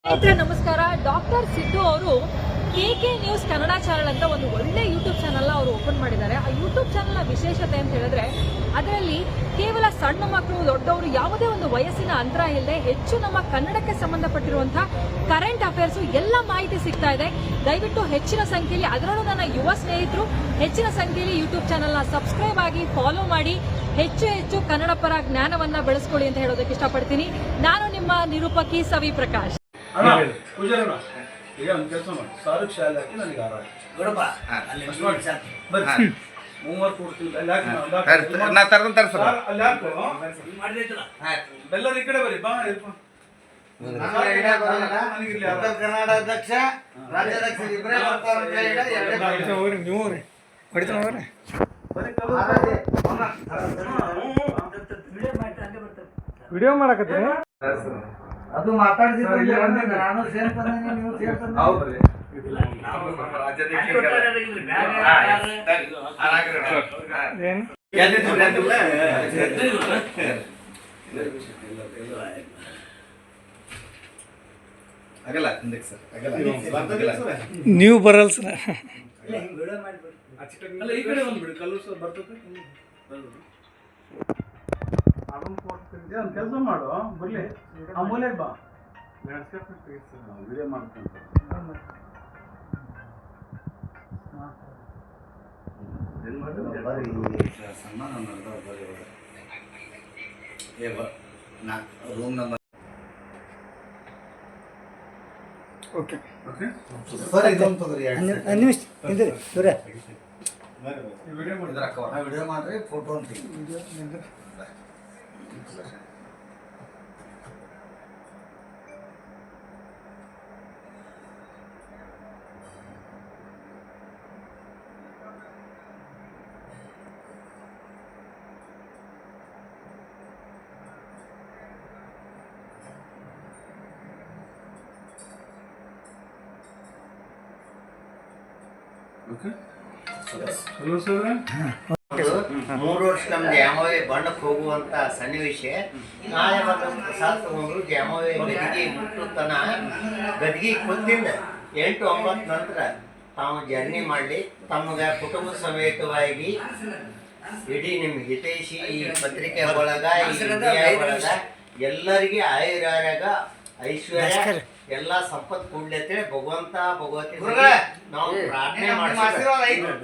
ಸ್ನೇಹಿತರೆ ನಮಸ್ಕಾರ. ಡಾಕ್ಟರ್ ಸಿದ್ದು ಅವರು KK ನ್ಯೂಸ್ ಕನ್ನಡ ಚಾನಲ್ ಅಂತ ಒಂದು ಒಳ್ಳೆ ಯೂಟ್ಯೂಬ್ ಚಾನಲ್ ಅವರು ಓಪನ್ ಮಾಡಿದ್ದಾರೆ. ಆ ಯೂಟ್ಯೂಬ್ ಚಾನಲ್ನ ವಿಶೇಷತೆ ಅಂತ ಹೇಳಿದ್ರೆ ಅದರಲ್ಲಿ ಕೇವಲ ಸಣ್ಣ ಮಕ್ಕಳು ದೊಡ್ಡವರು ಯಾವುದೇ ಒಂದು ವಯಸ್ಸಿನ ಅಂತರ ಇಲ್ಲದೆ ಹೆಚ್ಚು ನಮ್ಮ ಕನ್ನಡಕ್ಕೆ ಸಂಬಂಧಪಟ್ಟಿರುವಂತಹ ಕರೆಂಟ್ ಅಫೇರ್ಸ್ ಎಲ್ಲ ಮಾಹಿತಿ ಸಿಗ್ತಾ ಇದೆ. ದಯವಿಟ್ಟು ಹೆಚ್ಚಿನ ಸಂಖ್ಯೆಯಲ್ಲಿ, ಅದರಲ್ಲೂ ನನ್ನ ಯುವ ಸ್ನೇಹಿತರು ಹೆಚ್ಚಿನ ಸಂಖ್ಯೆಯಲ್ಲಿ ಯೂಟ್ಯೂಬ್ ಚಾನಲ್ನ ಸಬ್ಸ್ಕ್ರೈಬ್ ಆಗಿ ಫಾಲೋ ಮಾಡಿ ಹೆಚ್ಚು ಕನ್ನಡ ಪರ ಜ್ಞಾನವನ್ನ ಬೆಳೆಸ್ಕೊಳ್ಳಿ ಅಂತ ಹೇಳೋದಕ್ಕೆ ಇಷ್ಟಪಡ್ತೀನಿ. ನಾನು ನಿಮ್ಮ ನಿರೂಪಕಿ ಸವಿ ಪ್ರಕಾಶ್. ಈಗ ಒಂದು ಕೆಲಸ ಮಾಡಿ, ಸಾರಿಗೆ ಶಾಲೆ ಹಾಕಿ ನನಗೆ ಆರಾಮ ಮೂವತ್ತು ಕೊಡ್ತೀವಿ. ಅಲ್ಲಿ ಹಾಕು ಬೆಲ್ಲದ ಈ ಕಡೆ ಬರೀ ಬಾ. ಕರ್ನಾಟಕ ರಾಜ್ಯಾಧ್ಯಕ್ಷ ವಿಡಿಯೋ ಮಾಡಕತ್ತೀನಿ. ಅದು ಮಾತಾಡ್ತಿದ್ರೆ ನಾನು ಸೇರ್ತಾನೆ, ನೀವು ಸೇರ್ತಾನೆ. ನೀವು ಬರಲ್ಲ ಸರ್. ಈ ಕಡೆ ಬಂದ್ಬಿಡಿ, ಕಲ್ಲು ಸರ್ ಬರ್ತದೆ. ಅದನ್ನು ಕೊಡ್ತೀನಿ. ಒಂದು ಕೆಲಸ ಮಾಡು, ಬರ್ಲಿ ಆ ಮೂಲೆಗೆ ಬಾ, ವಿಡಿಯೋ ಮಾಡ್ತೀನಿ. ರೂಮ್ ನಂಬರ್ ಓಕೆ ಸರ್, ಇದೊಂದು ತಗೋರಿ. ನಿಮಿಷ ನಿಂದ್ರಿ ಸೂರ್ಯ. ವಿಡಿಯೋ ಮಾಡ್ರಿ, ಫೋಟೋ ಅಂತ ಮೂರು ವರ್ಷ ನಮ್ಮ ದ್ಯಾಮವ್ವ ಬಣ್ಣಕ್ಕೆ ಹೋಗುವಂತ ಸನ್ನಿವೇಶ. ನಾಳೆ ಮತ್ತು ಪ್ರಸಾದ ತಗೊಂಡು ದ್ಯಾಮವ್ವ ಗದಿಗೆ ಮುಟ್ಟುತ್ತನ ಗದಿಗೆ ಕುಂದಿಂದ 8-9 ನಂತರ ತಾವು ಜರ್ನಿ ಮಾಡಲಿ. ತಮಗೆ ಕುಟುಂಬ ಸಮೇತವಾಗಿ ಇಡೀ ನಿಮ್ಮ ಹಿತೈಷಿ ಈ ಪತ್ರಿಕೆ ಒಳಗ ಒಳಗ ಎಲ್ಲರಿಗೆ ಆಯುರಾಗ ಐಶ್ವರ್ಯ ಎಲ್ಲ ಸಂಪತ್ತು ಕೂಡ್ಲಿ ಅಂತೇಳಿ ಭಗವಂತ ಭಗವತಿ ನಾವು ಪ್ರಾರ್ಥನೆ ಮಾಡ್ತೀವಿ.